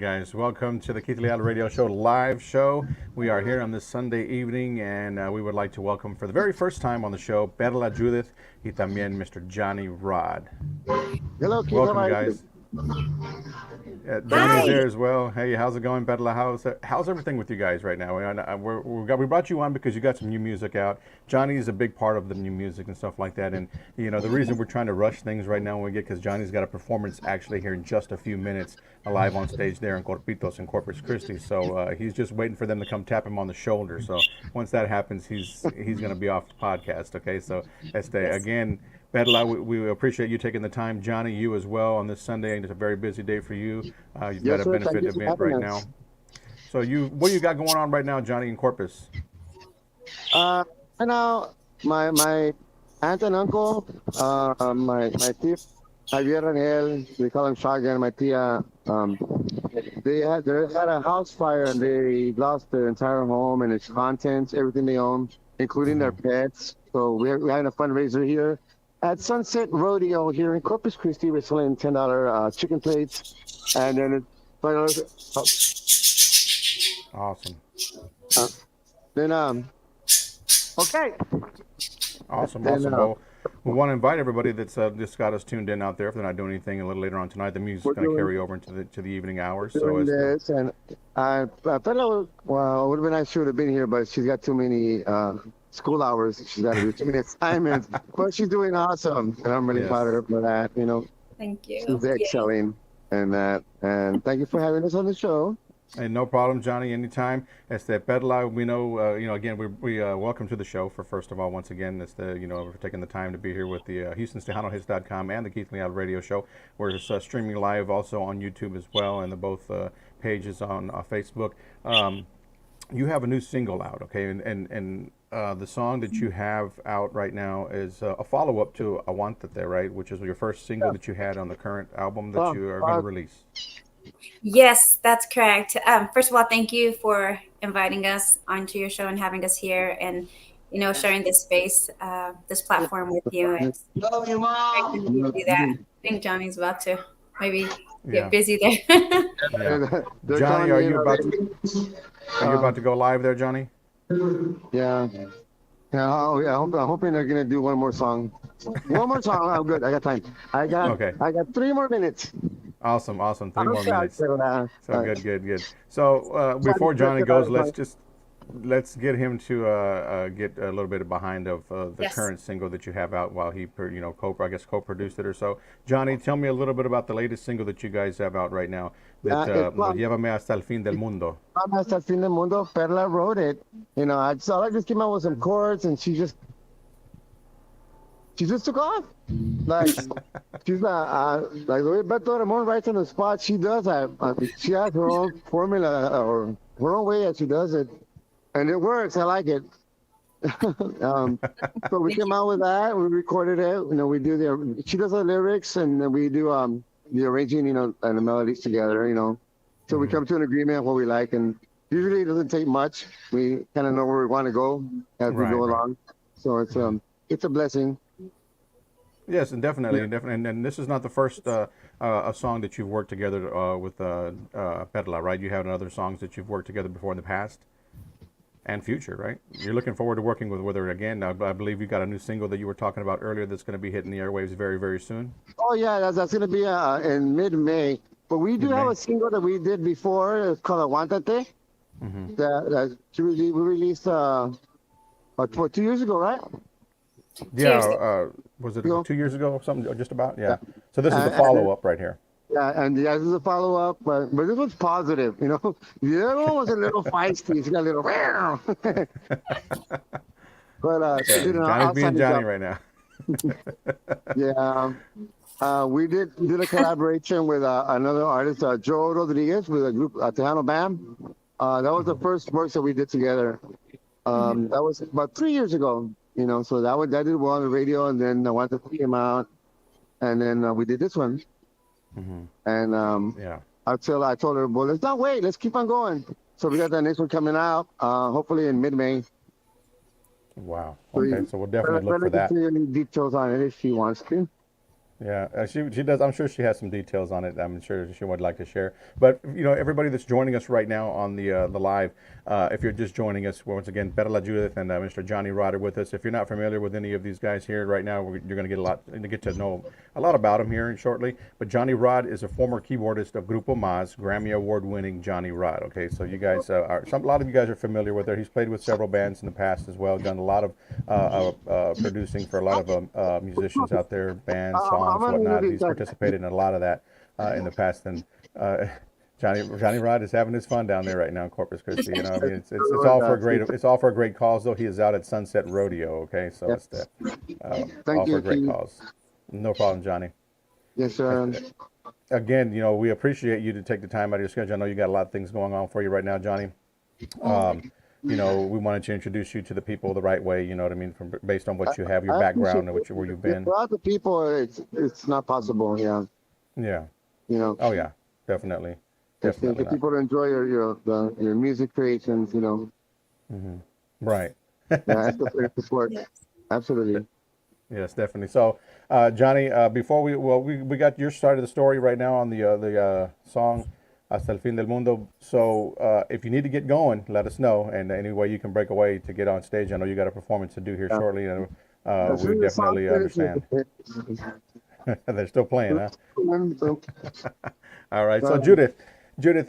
guys. Welcome to the Keith Leal Radio Show live show. We are here on this Sunday evening, and we would like to welcome for the very first time on the show, Perla, Judith, y también Mr. Johnny Rod. Hello, Keith. How Welcome, are you? guys. Doing Johnny's well. there as well. Hey, how's it going, Perla? How's everything with you guys right now? We brought you on because you got some new music out. Johnny is a big part of the new music and stuff like that. And the reason we're trying to rush things right now when we get because Johnny's got a performance actually here in just a few minutes, live on stage there in Corpitos in Corpus Christi. So he's just waiting for them to come tap him on the shoulder. So once that happens, he's going to be off the podcast. Okay, so again. Perla, we appreciate you taking the time. Johnny, you as well on this Sunday. And it's a very busy day for you. You've got Yes, a sir. Thank benefit you for event having right us. now. So what do you got going on right now, Johnny, in Corpus? Uh, and now my aunt and uncle, my tia Javier and Leal, we call him Shotgun. My tia, they had a house fire and they lost their entire home and its contents, everything they own, including their pets. So we're having a fundraiser here at Sunset Rodeo here in Corpus Christi. We're selling $10 chicken plates, and then it's Awesome. uh, then okay. Awesome, Then awesome. Well, we want to invite everybody that's just got us tuned in out there. If they're not doing anything a little later on tonight, the music's we're going to doing carry over into the evening hours. So doing it's this, and I felt well, it would have been nice she would have been here, but she's got too many school hours. She's got to do too many assignments. But she's doing awesome, and I'm really proud of her for that. Thank you. She's excelling in that. And thank you for having us on the show. And no problem, Johnny. Anytime. Perla, we know. Again, we welcome to the show. For first of all, once again, for taking the time to be here with the HoustonTejanoHits.com and the Keith Leal Radio Show. We're streaming live also on YouTube as well, and the both pages on Facebook. You have a new single out, okay? And the song that you have out right now is a follow up to Aguántate, right? Which is your first single that you had on the current album that you are going to release. Yes, that's correct. First of all, thank you for inviting us onto your show and having us here and, sharing this space, this platform with you. It's Love you, great to Mom. do that. I think Johnny's about to maybe Yeah. get busy there. Yeah. They're Johnny, calling are me in you about already. are you about to go live there, Johnny? Yeah. Yeah, I'm hoping they're gonna do one more song. One more song. I'm good. I got time. Okay. I got 3 more minutes. Awesome. 3 more Okay, minutes. Perla. So good. So before Johnny goes, let's get him to get a little bit behind of the Yes. current single that you have out while he co-produced it or so. Johnny, tell me a little bit about the latest single that you guys have out right now. That Llévame hasta el fin del mundo. Hasta el fin del mundo. Perla wrote it. I just came out with some chords, and she just took off. Like she's not like the way Beto Ramon writes on the spot. She does that. She has her own formula or her own way that she does it, and it works. I like it. So we came out with that. We recorded it. We do she does the lyrics, and then we do the arranging, and the melodies together. So we come to an agreement on what we like, and usually it doesn't take much. We kind of know where we want to go as we go along. So it's a blessing. Yes, and definitely. And this is not the first a song that you've worked together with Perla, right? You have other songs that you've worked together before in the past and future, right? You're looking forward to working with her again. I believe you got a new single that you were talking about earlier that's going to be hitting the airwaves very, very soon. Oh yeah, that's gonna be in mid-May. But we do have a single that we did before. It's called Aguántate. That we released 2 years ago, right? Yeah, was it 2 years ago or something? Just about, yeah. So this is the follow-up right here. Yeah, and this is a follow-up, but this one's positive. The other one was a little feisty. It's got a little. But Johnny's being Johnny right now. Yeah, we did a collaboration with another artist, Joe Rodriguez, with a group, Tejano Band. That was the first work that we did together. That was about 3 years ago. So that did well on the radio, and then I wanted to came out, and then we did this one. And I told her, well, let's not wait, let's keep on going. So we got that next one coming out, hopefully in mid-May. Wow. Okay, so we'll definitely look for that. Any details on it if she wants to. Yeah, she does. I'm sure she has some details on it. I'm sure she would like to share. But everybody that's joining us right now on the live, if you're just joining us, once again, Perla Judith and Mr. Johnny Rod are with us. If you're not familiar with any of these guys here right now, you're going to get to know a lot about them here shortly. But Johnny Rod is a former keyboardist of Grupo Maz, Grammy Award-winning Johnny Rod. Okay, so you guys a lot of you guys are familiar with her. He's played with several bands in the past as well. Done a lot of producing for a lot of musicians out there, bands, I'm songs, gonna whatnot. leave He's participated in a lot of that in the past. And uh, Johnny Rod is having his fun down there right now in Corpus Christi. I mean, it's all for a great cause. Though he is out at Sunset Rodeo. Okay, so it's Yes. all Thank for you, a great Keith. cause. No problem, Johnny. Yes, I, sir. Again, we appreciate you to take the time out of your schedule. I know you got a lot of things going on for you right now, Johnny. Um, we wanted to introduce you to the people the right way. You know what I mean, based on what you have, your I appreciate background, and it. where you've Yeah, been. for other people, it's not possible. Yeah, Yeah. you know, Oh yeah. Definitely. for Definitely not. people to enjoy your music creations. Hmm. Right. Yeah, it's support. Yes. Absolutely. Yes, definitely. So, Johnny, before we got your side of the story right now on the song "Hasta el fin del mundo." So, if you need to get going, let us know, and any way you can break away to get on stage. I know you got a performance to do here Yeah. shortly, and As we soon as the song definitely understand. finishes, They're still playing, huh? so, All right. So, um, Judith,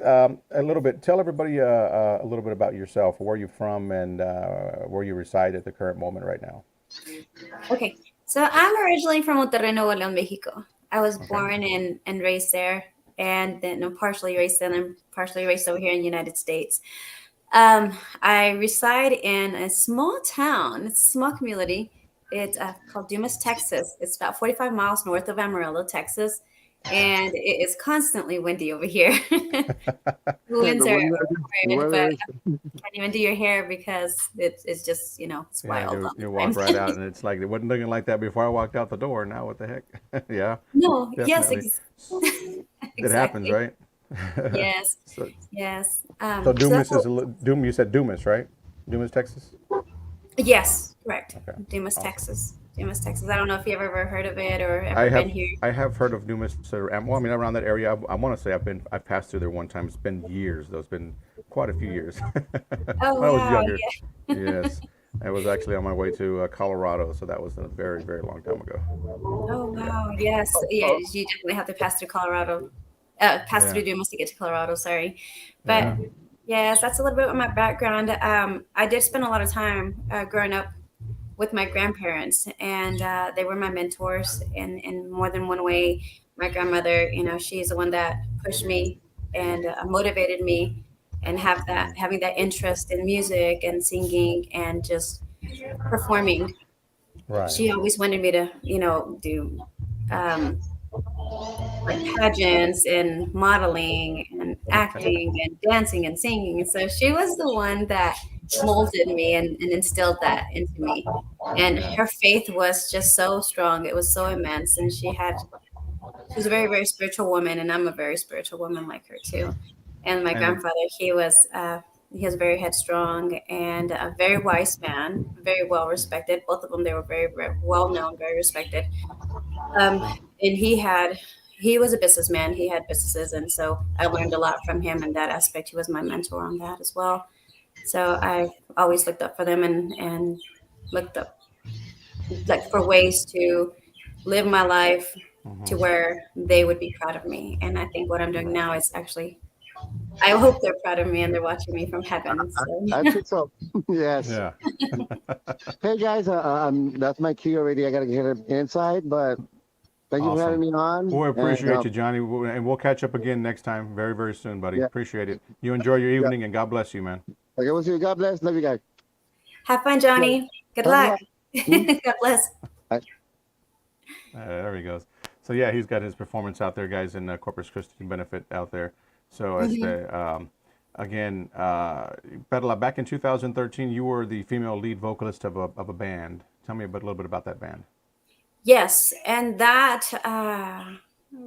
a little bit. Tell everybody a little bit about yourself, where you're from, and where you reside at the current moment right now. Okay. So I'm originally from Monterrey, Nuevo León, Mexico. I was Okay. born and raised there, and then I'm partially raised there and partially raised over here in the United States. I reside in a small town. It's a small community. It's called Dumas, Texas. It's about 45 miles north of Amarillo, Texas, and it is constantly windy over here. The winds the are weather, the weird, but weather is, can't even do your hair because it's just it's Yeah, wild all you the walk right time. out, and it's like it wasn't looking like that before I walked out the door. Now, what the heck? Yeah, No, yes, definitely. It happens, exactly. right? Yes, So, yes. so So that's Dumas is Doom. You said Dumas, right? Dumas, Texas. yes, correct. Okay, Dumas, awesome. Texas. Dumas, Texas. I don't know if you've ever heard of it or I ever been have here. I have heard of Dumas. Well, I mean, around that area. I want to say I've passed through there one time. It's been years, though. It's been quite a few years. Oh When I was wow, younger, yeah. yes, I was actually on my way to Colorado, so that was a very, very long time ago. Oh Yeah, wow, yes, yeah. oh, You definitely have to pass through Colorado. Pass yeah, through Dumas to get to Colorado. Sorry, but yeah. yes, that's a little bit of my background. I did spend a lot of time growing up with my grandparents, and they were my mentors in more than one way. My grandmother, she's the one that pushed me and motivated me, and having that interest in music and singing and just performing. Right. She always wanted me to, do um, like pageants and modeling and acting and dancing and singing. And so she was the one that molded me and instilled that into me. And Yeah. her faith was just so strong. It was so immense. And she's a very, very spiritual woman. And I'm a very spiritual woman like her too. And my And grandfather, he was very headstrong and a very wise man, very well respected. Both of them, they were very, very well known, very respected. Um, and he was a businessman. He had businesses, and so I learned a lot from him in that aspect. He was my mentor on that as well. So I always looked up for them and looked up like for ways to live my life to mhm, where they would be proud of me. And I think what I'm doing right. now is actually I hope they're proud of me and they're watching me from heaven. So I think so. Yes. Yeah. Hey guys, that's my cue already. I gotta get inside, but thank you for having Awesome. me on. Well, we And appreciate you, Johnny, and we'll catch up again next time, very, very soon, buddy. yeah, Appreciate it. You enjoy your yeah. evening, and God bless you, man. Okay, we'll see you. God bless. Love you guys. have fun, Yeah. Johnny. Good Thanks a luck. lot. Hmm? God bless. Bye. There he goes. So yeah, he's got his performance out there, guys, in Corpus Christi benefit out there. So Mhm. again, Perla, back in 2013, you were the female lead vocalist of a band. Tell me a little bit about that band. Yes, and that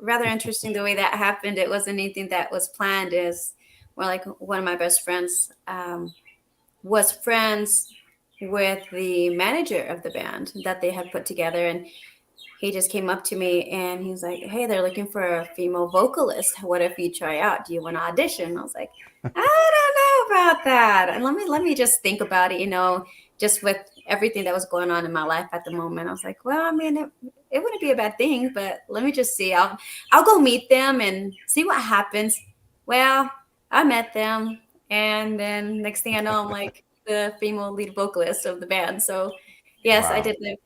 rather interesting the way that happened. It wasn't anything that was planned. Is more like one of my best friends was friends with the manager of the band that they had put together, and he just came up to me and he's like, "Hey, they're looking for a female vocalist. What if you try out? Do you want to audition?" I was like, "I don't know about that. And let me just think about it, just with everything that was going on in my life at the moment." I was like, "Well, I mean, it wouldn't be a bad thing, but let me just see. I'll go meet them and see what happens." Well, I met them, and then next thing I know, I'm like the female lead vocalist of the band. So yes, I Wow. did that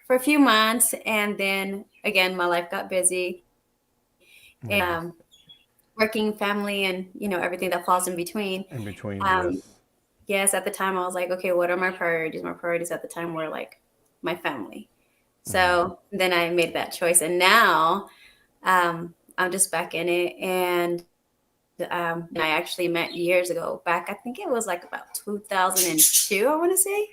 for a few months, and then again, my life got busy, and Hmm. working, family, and everything that falls in between. In between, Um, yes. yes, at the time, I was like, okay, what are my priorities? My priorities at the time were like my family. Hmm. So then I made that choice, and now I'm just back in it, and I actually met years ago. Back, I think it was like about 2002. I want to say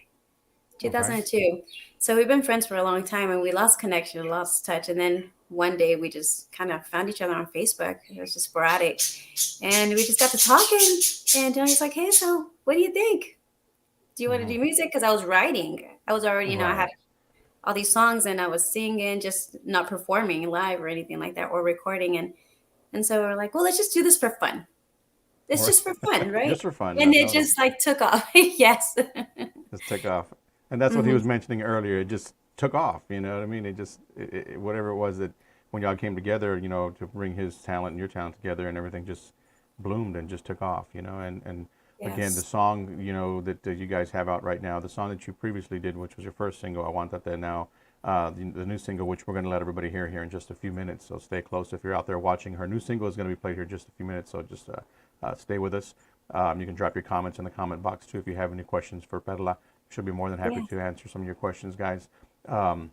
Okay. 2002. So we've been friends for a long time, and we lost connection, lost touch, and then one day we just kind of found each other on Facebook. It was just sporadic, and we just got to talking. And Johnny's like, "Hey, so what do you think? Do you want to Hmm. do music?" Because I was writing. I was already, I had Right. all these songs, and I was singing, just not performing live or anything like that, or recording. And so we're like, "Well, let's just do this for fun. It's Right. just for fun, right?" Just for fun. And No, it no, no. just like took off. Yes. Just took off. And that's what he Hmm. was mentioning earlier. It just took off. You know what I mean? It just, whatever it was that when y'all came together, to bring his talent and your talent together and everything just bloomed and just took off, and again, the Yes. song, that you guys have out right now, the song that you previously did, which was your first single, I Want That There Now, the new single, which we're going to let everybody hear here in just a few minutes. So stay close if you're out there watching. Her new single is going to be played here in just a few minutes. So just stay with us. You can drop your comments in the comment box too if you have any questions for Perla. She'll be more than happy Yes. to answer some of your questions, guys. Um,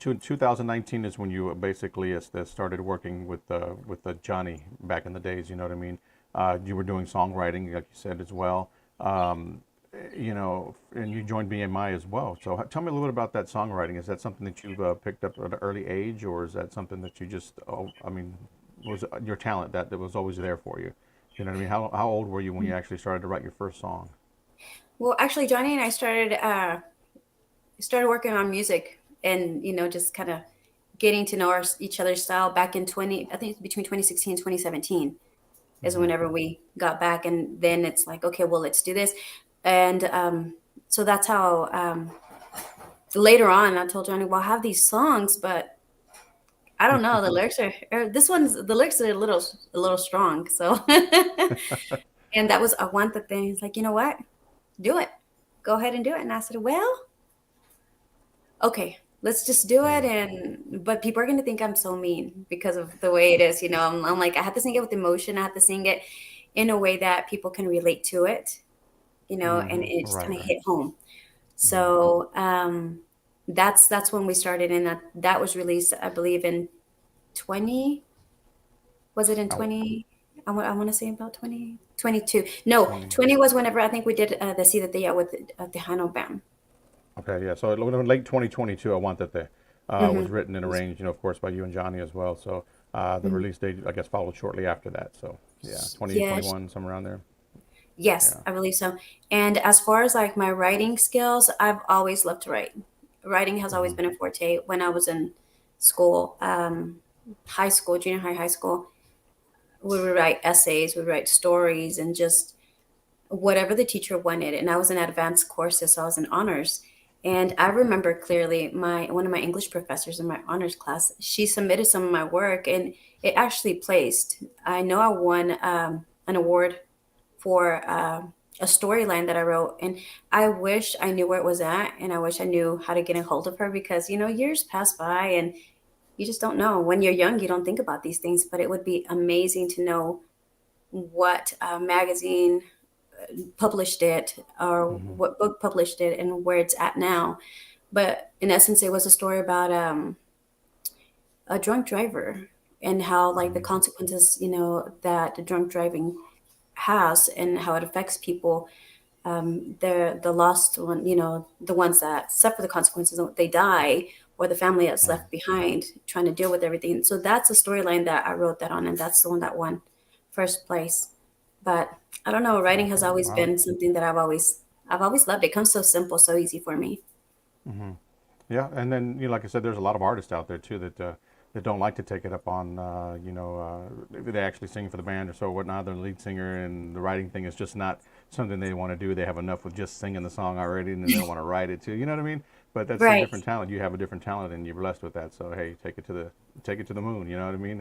2019 is when you basically started working with Johnny back in the days. You know what I mean? You were doing songwriting, like you said as well. Um, and you joined BMI as well. So tell me a little bit about that songwriting. Is that something that you picked up at an early age, or is that something that you just, oh, I mean, was your talent that was always there for you? You know what I mean? How old were you when you actually started to write your first song? Well, actually, Johnny and I started working on music, and just kind of getting to know each other's style back in 20. I think it's between 2016 and 2017 is Hmm. whenever we got back, and then it's like, okay, well, let's do this, and so that's how. Later on, I told Johnny, "Well, I have these songs, but I don't know. The lyrics the lyrics are a little strong." So, and that was a one the thing. He's like, "You know what? Do it. Go ahead and do it." And I said, "Well, okay, let's just do it." And but people are gonna think I'm so mean because of the way it is. I'm like, I have to sing it with emotion. I have to sing it in a way that people can relate to it. And Hmm. it just Right, kind of right. hit home. Hmm. So that's when we started, and that was released, I believe, in 20. Was it in Oh, 20? I want to say about 2022. No, 20. 20 was whenever I think we did the See That They Are with the Hano Band. Okay, yeah. So late 2022, I Want That There was Hmm. written and arranged, of course, by you and Johnny as well. So the release date, I guess, followed shortly after that. So yeah, Yes, 2021, somewhere around there. yes, Yeah. I believe so. And as far as like my writing skills, I've always loved to write. Writing has always Hmm. been a forte when I was in school, high school, junior high, high school. We would write essays, we would write stories, and just whatever the teacher wanted. And I was in advanced courses, so I was in honors. And I remember clearly my one of my English professors in my honors class, she submitted some of my work, and it actually placed. I know I won an award for a storyline that I wrote, and I wish I knew where it was at, and I wish I knew how to get a hold of her, because years pass by, and you just don't know. When you're young, you don't think about these things, but it would be amazing to know what magazine published it, or Hmm. what book published it, and where it's at now. But in essence, it was a story about a drunk driver, and how like the Hmm. consequences, that the drunk driving has, and how it affects people. The lost one, the ones that suffer the consequences, they die, or the family that's Right. left behind trying to deal with everything. So that's a storyline that I wrote that on, and that's the one that won first place. But I don't know, writing has Okay. always Wow. been something that I've always loved. It comes so simple, so easy for me. Hmm. Yeah, and then like I said, there's a lot of artists out there too that don't like to take it up on they actually sing for the band or so whatnot. They're the lead singer, and the writing thing is just not something they want to do. They have enough with just singing the song already, and then they want to write it too. You know what I mean? But that's a Right. different talent. You have a different talent, and you're blessed with that. So hey, take it to the moon. You know what I mean?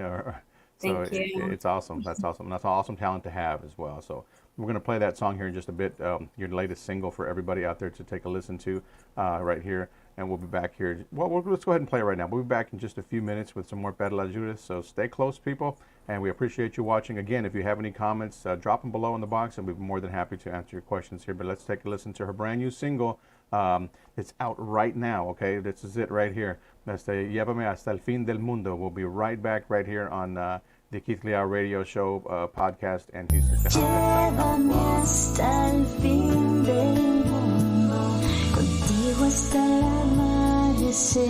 So Thank you. it's awesome. That's awesome. That's an awesome talent to have as well. So we're going to play that song here in just a bit. Your latest single for everybody out there to take a listen to right here. And we'll be back here. Well, let's go ahead and play it right now. We'll be back in just a few minutes with some more Perla, Judith. So stay close, people. And we appreciate you watching. Again, if you have any comments, drop them below in the box, and we'll be more than happy to answer your questions here. But let's take a listen to her brand new single. It's out right now, okay? This is it right here. That's the Llévame hasta el fin del mundo. We'll be right back right here on the Keith Leal Radio Show podcast and Houston. Llévame hasta el fin del mundo, contigo hasta el amanecer.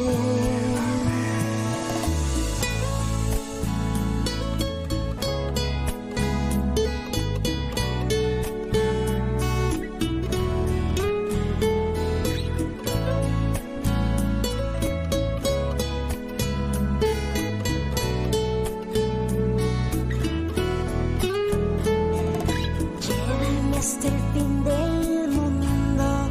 Hasta el fin del mundo,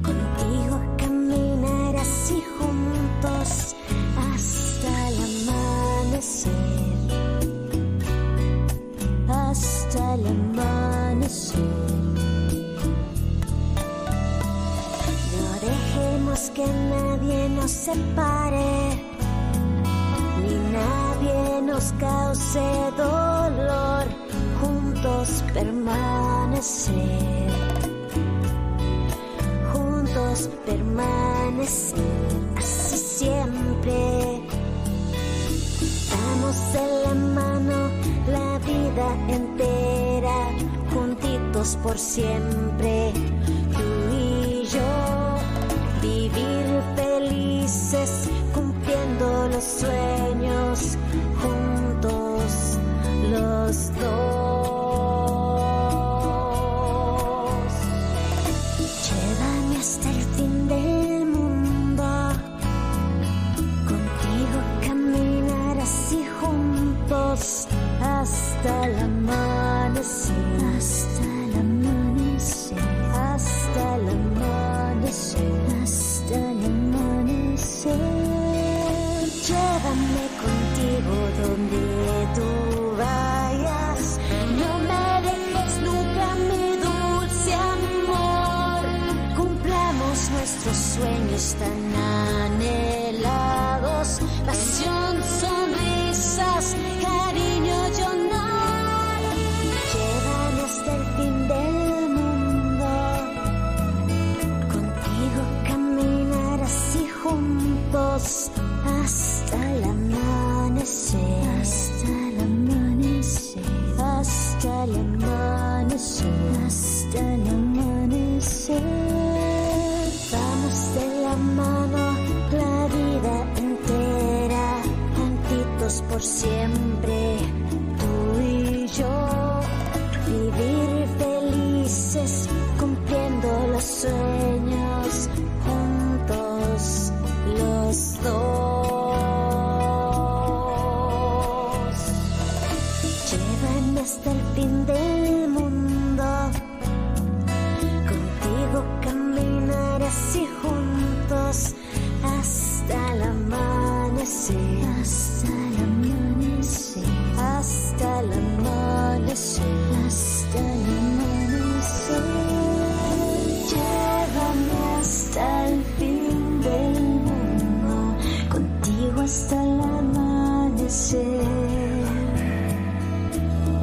contigo caminar así juntos hasta el amanecer, hasta el amanecer. No dejemos que nadie nos separe, ni nadie nos cause dolor. Juntos permanecer, juntos permanecer, así siempre. Damos de la mano la vida entera, juntitos por siempre, tú y yo. Vivir felices, cumpliendo los sueños, juntos los dos. Llévame hasta el fin del mundo, contigo caminar así juntos hasta el amanecer, hasta el amanecer, hasta el amanecer, hasta el amanecer. Llévame contigo donde tú vayas, no me dejes nunca, mi dulce amor. Cumplamos nuestros sueños tan anhelados, pasión, sonrisas, cariño y honor. Llévame hasta el fin del mundo, contigo caminar así juntos hasta el amanecer, hasta el amanecer, hasta el amanecer, hasta el amanecer. Vamos de la mano la vida entera, juntitos por siempre, tú y yo. Vivir felices, cumpliendo los sueños, juntos los dos. Llévame hasta el fin del mundo, contigo caminar así juntos hasta el amanecer, hasta el amanecer, hasta el amanecer, hasta el amanecer. Llévame hasta el fin del mundo, contigo hasta el amanecer.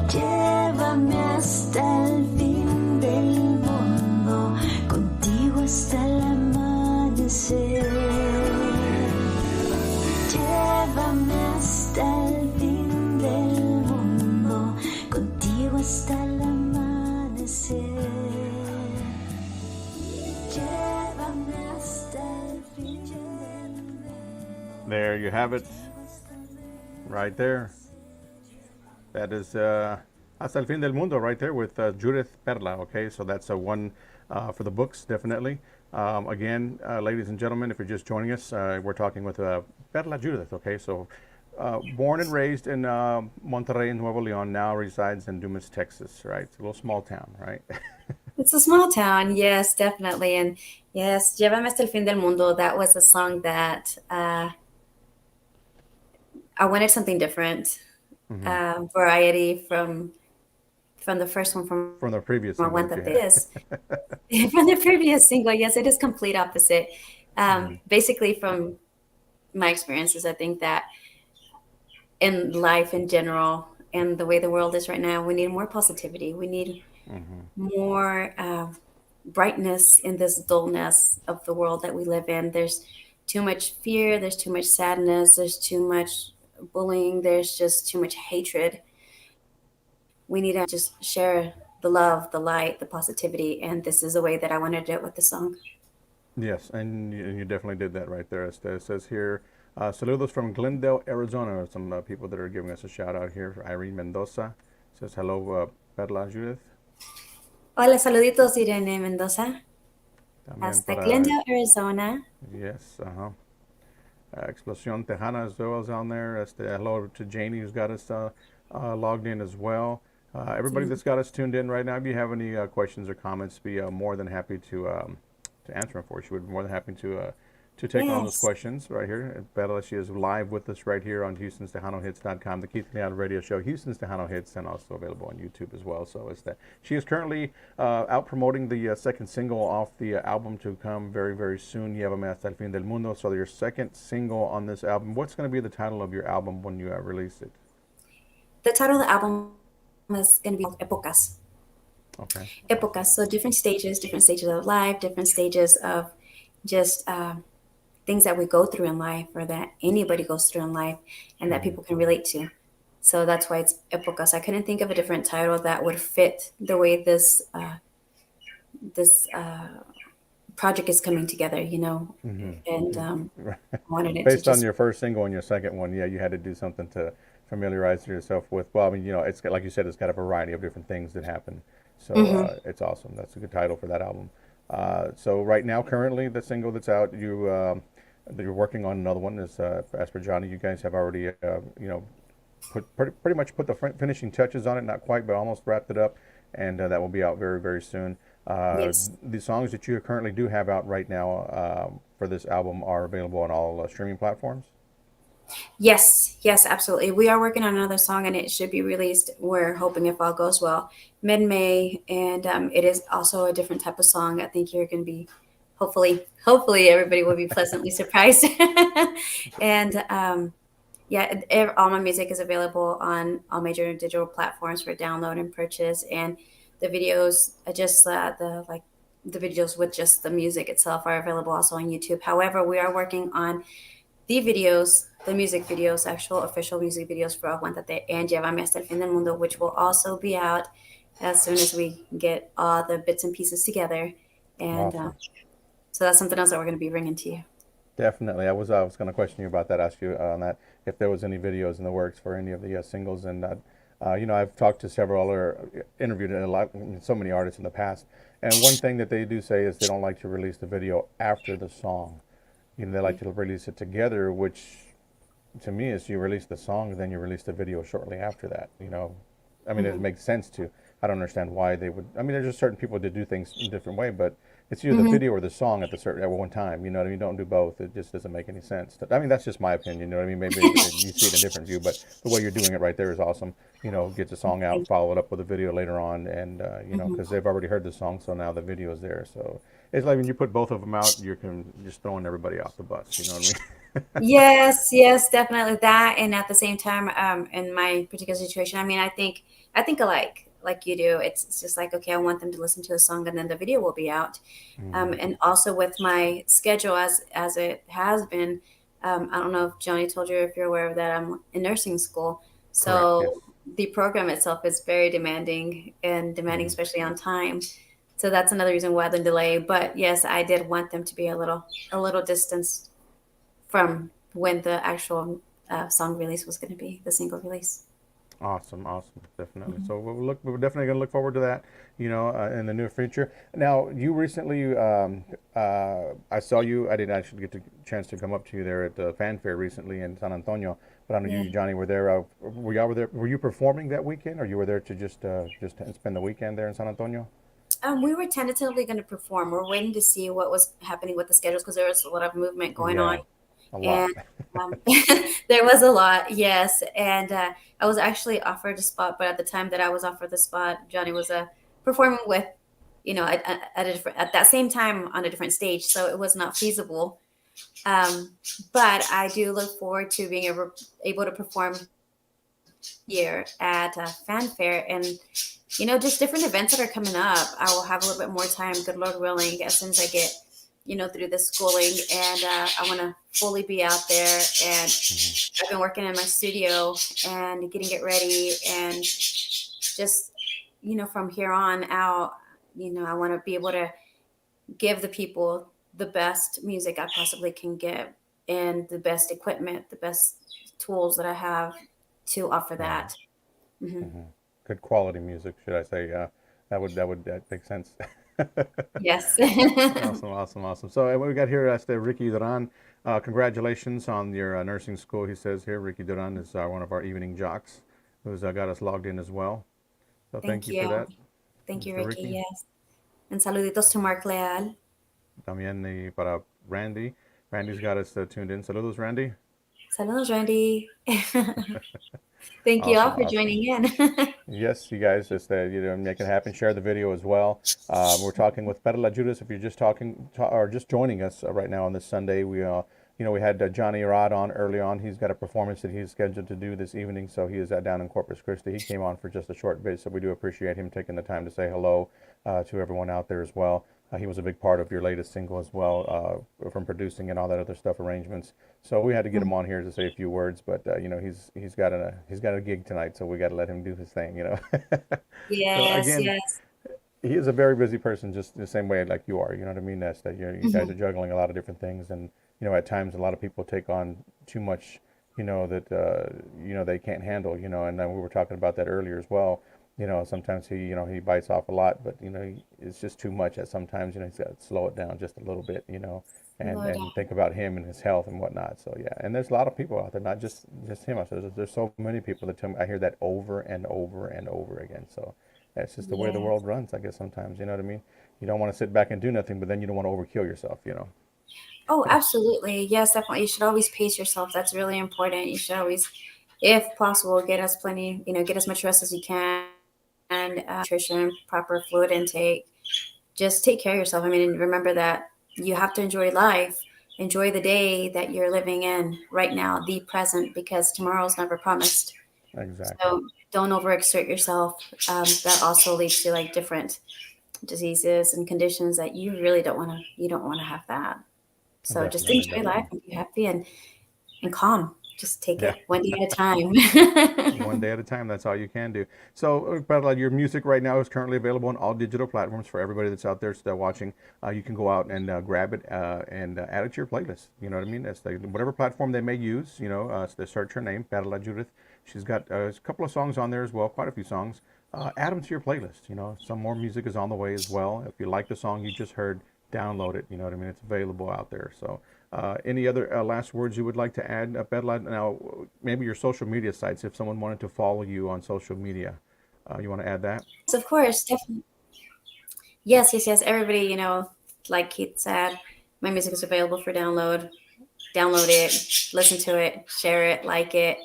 Llévame hasta el fin del mundo, contigo hasta el amanecer. Llévame hasta el fin del mundo, contigo hasta el amanecer. Llévame hasta el fin del mundo. There you have it, right there. That is Hasta el fin del mundo right there with Judith Perla. Okay, so that's a one for the books, definitely. Again, ladies and gentlemen, if you're just joining us, we're talking with Perla Judith. Okay, so born and raised in Monterrey, Nuevo Leon, now resides in Dumas, Texas. Right, it's a little small town, right? It's a small town, yes, definitely. And yes, Llévame hasta el fin del mundo. That was a song that I wanted something different, Hmm. variety from the first one from From the previous single that you Aguántate. had. Yes, from the previous single. Yes, it is complete opposite. Hmm. Basically, from my experiences, I think that in life in general and the way the world is right now, we need more positivity. We need Hmm. more brightness in this dullness of the world that we live in. There's too much fear, there's too much sadness, there's too much bullying, there's just too much hatred. We need to just share the love, the light, the positivity. And this is the way that I wanted to do it with the song. Yes, and you definitely did that right there. It says here, saludos from Glendale, Arizona. Some people that are giving us a shout out here. Irene Mendoza says hello, Perla Judith. Hola, saluditos, Irene Mendoza. También Hasta para, Glendale, Arizona. yes, Explosión Tejana as well as on there. Hello to Janie who's got us logged in as well. Everybody Sí. that's got us tuned in right now, if you have any questions or comments, be more than happy to answer them for you. She would be more than happy to take on those Yes. questions right here. Bella, she is live with us right here on Houston'sTejanoHits.com, the Keith Leal radio show, Houston's Tejano Hits, and also available on YouTube as well. So it's that she is currently out promoting the second single off the album to come very, very soon. Llévame hasta el fin del mundo. So your second single on this album. What's going to be the title of your album when you release it? The title of the album is going to be called Épocas. Okay. Épocas. So different stages of life, different stages of just things that we go through in life or that anybody goes through in life and that Hmm. people can relate to. So that's why it's Épocas. I couldn't think of a different title that would fit the way this project is coming together, Hmm. and I wanted it to Based on just. your first single and your second one, yeah, you had to do something to familiarize yourself with. Well, I mean, like you said, it's got a variety of different things that happen. So Mhm. it's awesome. That's a good title for that album. So right now, currently, the single that's out, that you're working on another one is as per Johnny. You guys have already, put pretty much put the finishing touches on it. Not quite, but almost wrapped it up, and that will be out very, very soon. Yes. The songs that you currently do have out right now for this album are available on all streaming platforms. Yes, yes, absolutely. We are working on another song and it should be released. We're hoping if all goes well, mid-May, and it is also a different type of song. I think you're going to be, hopefully, everybody will be pleasantly surprised. And yeah, all my music is available on all major digital platforms for download and purchase, and the videos, just the videos with just the music itself are available also on YouTube. However, we are working on the music videos, actual official music videos for Aguántate and Llévame hasta el fin del mundo, which will also be out as soon as we get all the bits and pieces together. And Awesome. so that's something else that we're going to be bringing to you. Definitely. I was going to question you about that, ask you on that, if there was any videos in the works for any of the singles. And, I've talked to several other, interviewed so many artists in the past. And one thing that they do say is they don't like to release the video after the song. They like to release it together, which to me is you release the song, then you release the video shortly after that. I mean, it Hmm. makes sense to. I don't understand why they would. I mean, there's just certain people that do things in a different way, but it's either the Hmm. video or the song at one time. You know what I mean? Don't do both. It just doesn't make any sense. I mean, that's just my opinion. You know what I mean? Maybe you see it in a different view, but the way you're doing it right there is awesome. Get the song out, Thank follow it up with a video later on, and you. Hmm. because they've already heard the song, so now the video is there. So it's like when you put both of them out, just throwing everybody off the bus. You know what I mean? Yes, yes, definitely that. And at the same time, in my particular situation, I mean, I think alike, like you do. It's just like, okay, I want them to listen to the song, and then the video will be out. Hmm. And also with my schedule as it has been, I don't know if Johnny told you, if you're aware of that. I'm in nursing school, Correct. Yes. so the program itself is very demanding, Hmm. especially on time. So that's another reason why the delay. But yes, I did want them to be a little distance from when the actual song release was going to be, the single release. Awesome, awesome, definitely. Mhm. So we're definitely going to look forward to that, in the near future. Now, you recently, I saw you. I didn't actually get the chance to come up to you there at the fanfare recently in San Antonio, but I know Yeah. you, Johnny, were there. Were y'all were there? Were you performing that weekend, or you were there to just spend the weekend there in San Antonio? We were tentatively going to perform. We're waiting to see what was happening with the schedules because there was a lot of movement going on, Yeah, a lot. and there was a lot, yes. And I was actually offered a spot, but at the time that I was offered the spot, Johnny was performing with, at a different, at that same time on a different stage, so it was not feasible. Um, but I do look forward to being able to perform here at Fanfare, and just different events that are coming up. I will have a little bit more time, good Lord willing, as soon as I get, through the schooling, and I want to fully be out there. And Hmm. I've been working in my studio and getting it ready, and just, from here on out, I want to be able to give the people the best music I possibly can give, and the best equipment, the best tools that I have to offer Right. that. Hmm. Hmm. Good quality music, should I say? That make sense. Yes. Awesome, awesome, awesome. So what we got here is Ricky Duran. Congratulations on your nursing school. He says here, Ricky Duran is one of our evening jocks who's got us logged in as well. So thank Thank you for you. that, Thank you, Mr. Ricky. Ricky. Yes. And saluditos to Mark Leal. También para Randy. Randy's got us tuned in. Saludos, Randy. Saludos, Randy. Thank you all Awesome, for awesome. joining in. Yes, you guys, just make it happen. Share the video as well. We're talking with Perla Judith. If you're just or just joining us right now on this Sunday, we had Johnny Rod on early on. He's got a performance that he's scheduled to do this evening, so he is down in Corpus Christi. He came on for just a short bit, so we do appreciate him taking the time to say hello to everyone out there as well. He was a big part of your latest single as well, from producing and all that other stuff, arrangements. So we had to get him on here to say a few words, but he's got a gig tonight, so we got to let him do his thing. So Yes, again, yes. he is a very busy person, just the same way like you are. You know what I mean? That's that you guys Hmm. are juggling a lot of different things, and at times a lot of people take on too much, that they can't handle. And then we were talking about that earlier as well. Sometimes he bites off a lot, but it's just too much. At sometimes he's got to slow it down just a little bit. And Lord. and think about him and his health and whatnot. So yeah, and there's a lot of people out there, not just him. There's so many people that tell me. I hear that over and over and over again. So that's just the way the world Yes. runs, I guess, sometimes. You know what I mean? You don't want to sit back and do nothing, but then you don't want to overkill yourself. Oh, absolutely. Yes, definitely. You should always pace yourself. That's really important. You should always, if possible, get as much rest as you can, and nutrition, proper fluid intake. Just take care of yourself. I mean, and remember that you have to enjoy life, enjoy the day that you're living in right now, the present, because tomorrow's never promised. Exactly. So don't overexert yourself. That also leads to like different diseases and conditions that you really don't want to. You don't want to have that. So just Definitely, enjoy life definitely. and be happy and calm. Just take Yeah. it one day at a time. One day at a time. That's all you can do. So, Perla, your music right now is currently available on all digital platforms for everybody that's out there still watching. You can go out and grab it and add it to your playlist. You know what I mean? That's whatever platform they may use. So they search her name, Perla Judith. She's got a couple of songs on there as well, quite a few songs. Add them to your playlist. Some more music is on the way as well. If you like the song you just heard, download it. You know what I mean? It's available out there. So. Any other last words you would like to add, Perla? Now, maybe your social media sites, if someone wanted to follow you on social media, you want to add that? Yes, of course, definitely. Yes, yes, yes. Everybody, like Keith said, my music is available for download. Download it, listen to it, share it, like it.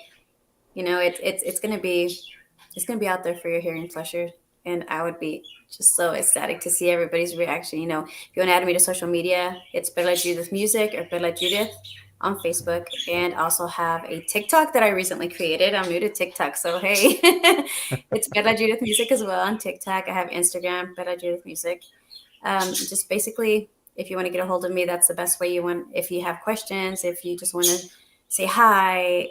It's gonna be out there for your hearing pleasure, and I would be just so ecstatic to see everybody's reaction. If you want to add me to social media, it's Perla Judith Music or Perla Judith on Facebook, and also have a TikTok that I recently created. I'm new to TikTok, so hey, it's Perla Judith Music as well on TikTok. I have Instagram, Perla Judith Music. Just basically, if you want to get a hold of me, that's the best way. If you have questions, if you just want to say hi,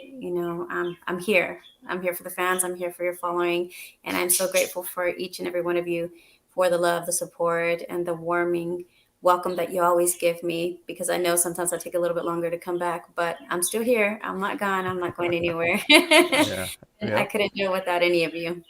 I'm here. I'm here for the fans. I'm here for your following, and I'm so grateful for each and every one of you for the love, the support, and the warming welcome that you always give me, because I know sometimes I take a little bit longer to come back, but I'm still here. I'm not gone. I'm not going anywhere. Yeah. And I Yep. couldn't do it without any of you.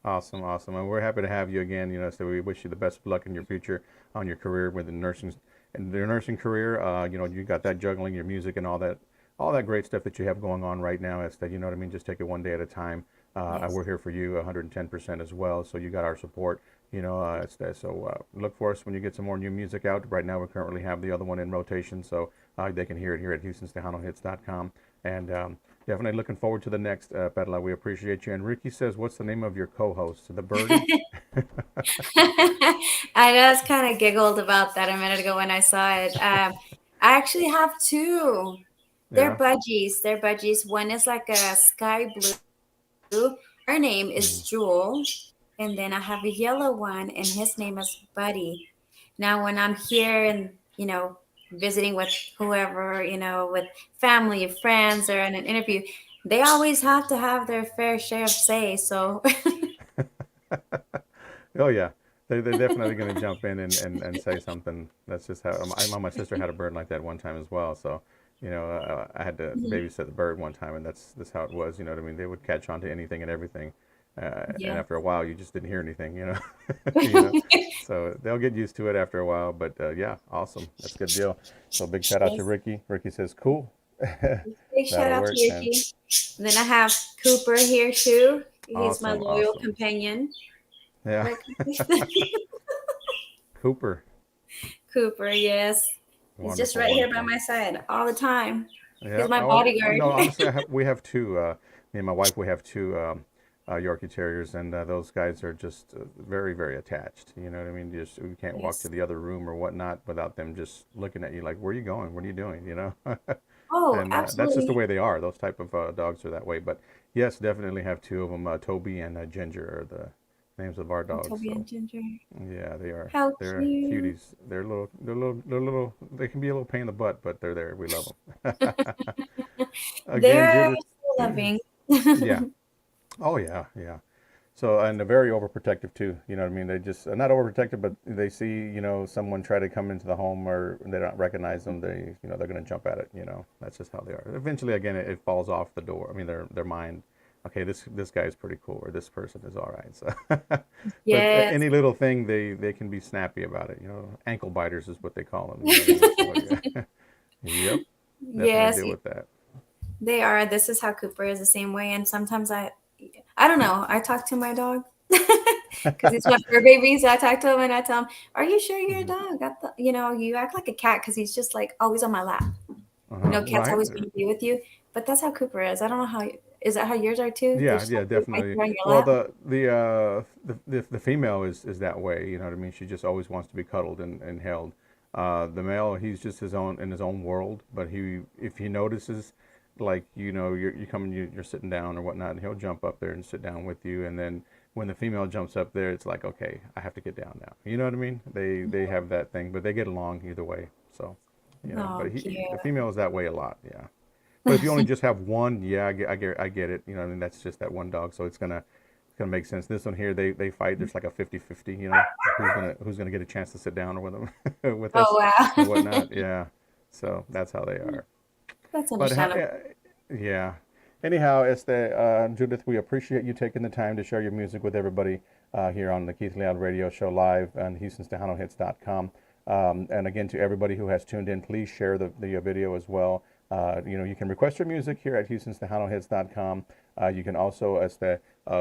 Awesome, awesome, and we're happy to have you again. So we wish you the best of luck in your future on your career with the nursing, and the nursing career. You got that juggling your music and all that great stuff that you have going on right now. It's that you know what I mean. Just take it one day at a time. And Yes. we're here for you, 110% as well. So you got our support. It's that. So look for us when you get some more new music out. Right now, we currently have the other one in rotation, so they can hear it here at HoustonTejanoHits.com. And definitely looking forward to the next, Perla. We appreciate you. And Ricky says, what's the name of your co-host? The birdie? I just kind of giggled about that a minute ago when I saw it. I actually have two. They're Yeah. budgies. They're budgies. One is like a sky blue. Her name is Mm. Jewel. And then I have a yellow one, and his name is Buddy. Now, when I'm here and, visiting with whoever, with family, friends, or in an interview, they always have to have their fair share of say. So, Oh yeah, they're definitely going to jump in and say something. That's just how my sister had a bird like that one time as well. So I had to babysit the bird one time, and that's how it was. You know what I mean? They would catch on to anything and everything, and yeah. after a while, you just didn't hear anything. So they'll get used to it after a while. But yeah, awesome. That's a good deal. So big shout out to Yes. Ricky. Ricky says cool. Big shout That'll out to work, man. Ricky. And then I have Cooper here too. He's my Awesome, loyal awesome. companion. Yeah, Right, Cooper. Cooper, yes. He's just Wonderful, right here by wonderful. my side all the time. Yeah. He's my Oh, bodyguard. honestly, we have two. Me and my wife, we have two Yorkie Terriers, and those guys are just very, very attached. You know what I mean? Just you can't walk to Yes. the other room or whatnot without them just looking at you like, "Where are you going? What are you doing?" Oh, And that's just the absolutely. way they are. Those type of dogs are that way. But yes, definitely have two of them. Toby and Ginger are the names of our And dogs. Toby and So Ginger. yeah, they are. How They're cute. cuties. They're little. They can be a little pain in the butt, but they're there. We love them. Again, They're Judith. so loving. Yeah. Oh yeah, yeah. So and they're very overprotective too. You know what I mean? They just not overprotective, but they see someone try to come into the home or they don't recognize them. They're going to jump at it. That's just how they are. Eventually, again, it falls off the door. I mean, their mind. Okay, this guy is pretty cool, or this person is all right. So, but Yes. any little thing, they can be snappy about it. Ankle biters is what they call them. You know what I mean? So yeah, yep, definitely Yes, deal with that. they are. This is how Cooper is the same way. And sometimes I don't know. I talk to my dog because he's my fur baby. So I talk to him and I tell him, "Are you sure you're a Hmm. dog? You act like a cat," because he's just like always on my lap. Cats Right? always want to be with you, but that's how Cooper is. I don't know how. Is that how yours are too? They're Yeah, just yeah, like right definitely. there on your Well, lap. the female is that way. You know what I mean? She just always wants to be cuddled and held. The male, he's just his own in his own world. But if he notices, like you come and you're sitting down or whatnot, he'll jump up there and sit down with you. And then when the female jumps up there, it's like, okay, I have to get down now. You know what I mean? They have that thing, but they get along either way. So, Oh, but cute. the female is that way a lot. Yeah. But if you only just have one, yeah, I get it. I mean, that's just that one dog, so it's gonna make sense. This one here, they fight. There's like a 50-50, who's gonna get a chance to sit down with them, with Oh us or wow, whatnot. Yeah, so that's how they are. that's But understandable. yeah. Anyhow, Judith, we appreciate you taking the time to share your music with everybody here on the Keith Leal Radio Show live on HoustonTejanoHits.com. And again, to everybody who has tuned in, please share the video as well. You can request your music here at HoustonTejanoHits.com. You can also,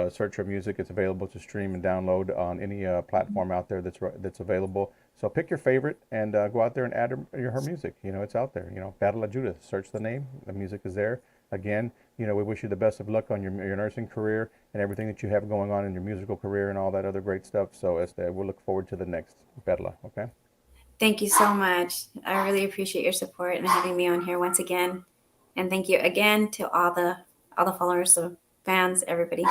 search your music. It's available to stream and download on any platform out there that's available. So pick your favorite and go out there and add her music. It's out there. Perla Judith. Search the name. The music is there. Again, we wish you the best of luck on your nursing career and everything that you have going on in your musical career and all that other great stuff. So we'll look forward to the next Perla. Okay. Thank you so much. I really appreciate your support and having me on here once again. And thank you again to all the followers, the fans, everybody.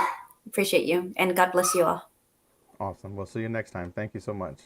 Appreciate you, and God bless you all. Awesome. We'll see you next time. Thank you so much.